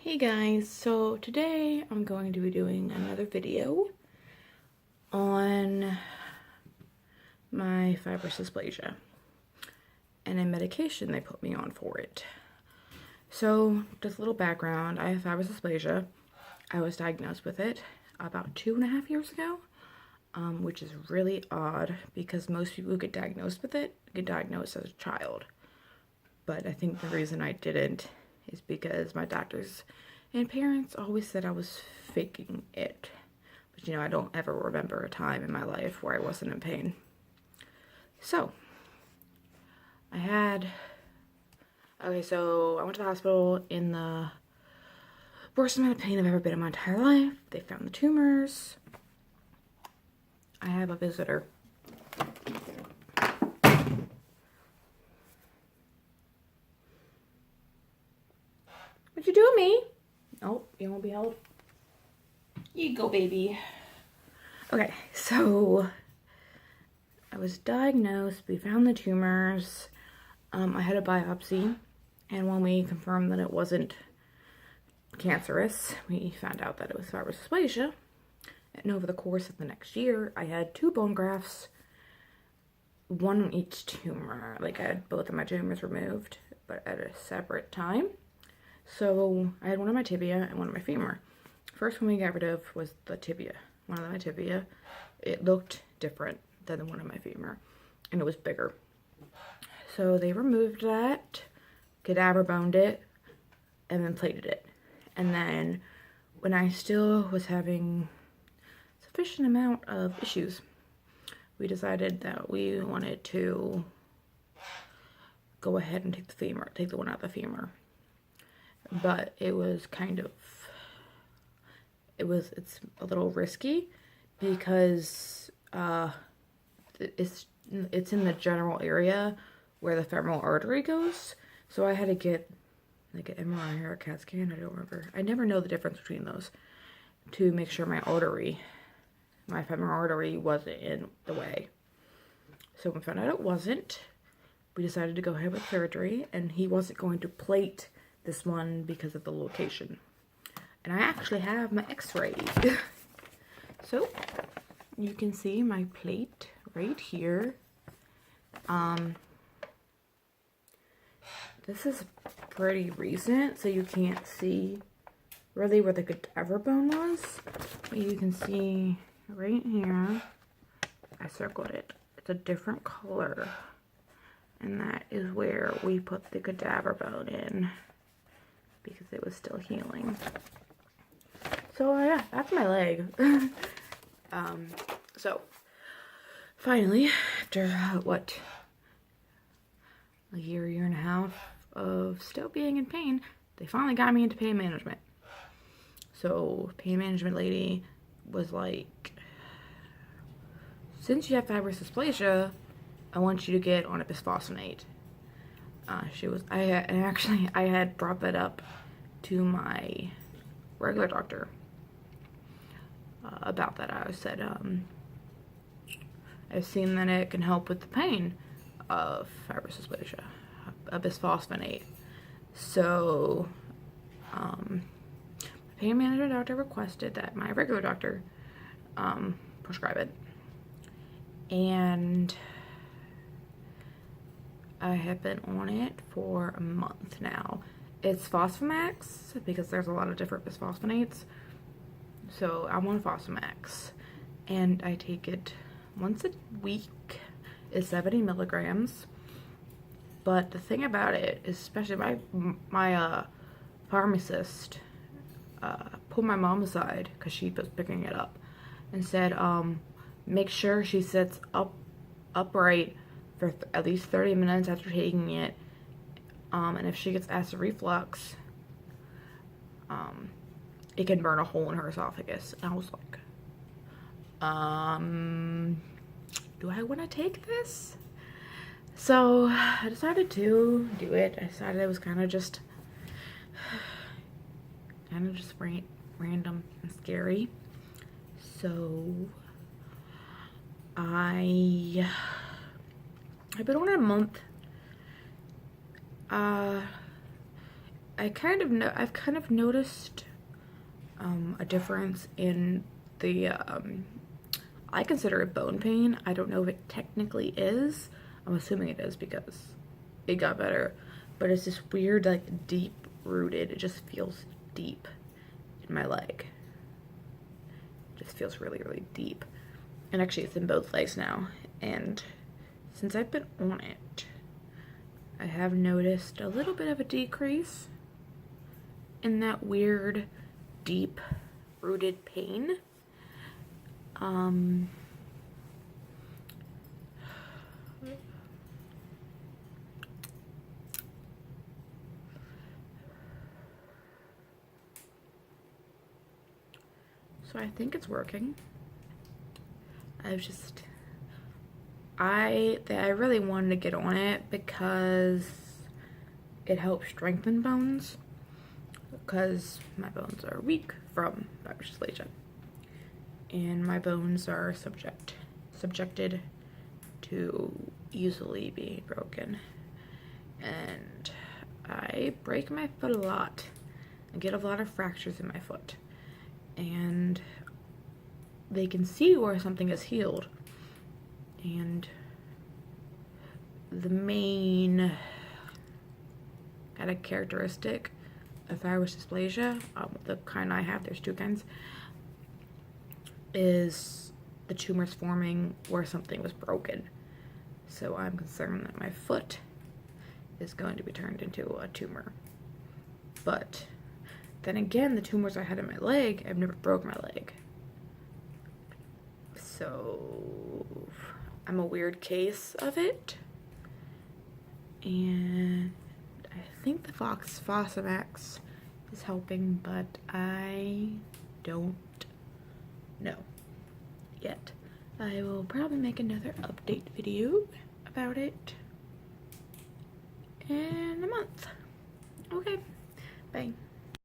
Hey guys, so today I'm going to be doing another video on my fibrous dysplasia and a medication they put me on for it. So just a little background, I have fibrous dysplasia. I was diagnosed with it about 2.5 years ago, which is really odd because most people who get diagnosed with it get diagnosed as a child. But I think the reason I didn't is because my doctors and parents always said I was faking it. But I don't ever remember a time in my life where I wasn't in pain. So, so I went to the hospital in the worst amount of pain I've ever been in my entire life. They found the tumors. I have a visitor. What you doing, me? Oh, you won't be held? You go, baby. Okay, so I was diagnosed. We found the tumors. I had a biopsy, and when we confirmed that it wasn't cancerous, we found out that it was fibrous dysplasia. And over the course of the next year, I had 2 bone grafts, one on each tumor. Like, I had both of my tumors removed, but at a separate time. So I had one on my tibia and one on my femur. First one we got rid of was the tibia. One of my tibia. It looked different than the one on my femur, and it was bigger. So they removed that, cadaver boned it, and then plated it. And then when I still was having sufficient amount of issues, we decided that we wanted to go ahead and take the one out of the femur. But it was it's a little risky because it's in the general area where the femoral artery goes. So I had to get like an MRI or a CAT scan, I don't remember. I never know the difference between those to make sure my femoral artery wasn't in the way. So when we found out it wasn't, we decided to go ahead with surgery, and he wasn't going to plate this one because of the location. And I actually have my x-rays. So you can see my plate right here. This is pretty recent, so you can't see really where the cadaver bone was. But you can see right here, I circled it. It's a different color. And that is where we put the cadaver bone in, because it was still healing. So yeah, that's my leg. So finally, after a year and a half of still being in pain, they finally got me into pain management. So pain management lady was like, since you have fibrous dysplasia, I want you to get on a bisphosphonate. I had brought that up to my regular doctor about that. I said, I've seen that it can help with the pain of fibrous dysplasia, a bisphosphonate. So, my pain management doctor requested that my regular doctor prescribe it. And I have been on it for a month now. It's Fosamax because there's a lot of different bisphosphonates. So I'm on Fosamax, and I take it once a week. It's 70 milligrams. But the thing about it is, especially my pharmacist pulled my mom aside because she was picking it up and said, make sure she sits upright for at least 30 minutes after taking it. And if she gets acid reflux, it can burn a hole in her esophagus. And I was like, do I want to take this? So I decided to do it. I decided it was kind of just random and scary. So I've been on it a month. I've kind of noticed a difference in the I consider it bone pain. I don't know if it technically is. I'm assuming it is because it got better, but it's this weird, like, deep rooted. It just feels deep in my leg. It just feels really, really deep. And actually it's in both legs now, and since I've been on it, I have noticed a little bit of a decrease in that weird, deep rooted pain. So I think it's working. I really wanted to get on it because it helps strengthen bones, because my bones are weak from fibrous dysplasia, and my bones are subjected to easily being broken, and I break my foot a lot. I get a lot of fractures in my foot, and they can see where something is healed. And the main kind of characteristic of fibrous dysplasia, the kind I have, there's two kinds, is the tumors forming where something was broken. So I'm concerned that my foot is going to be turned into a tumor. But then again, the tumors I had in my leg, I've never broke my leg. So I'm a weird case of it, and I think the Fosamax is helping, but I don't know yet. I will probably make another update video about it in a month. Okay, bye.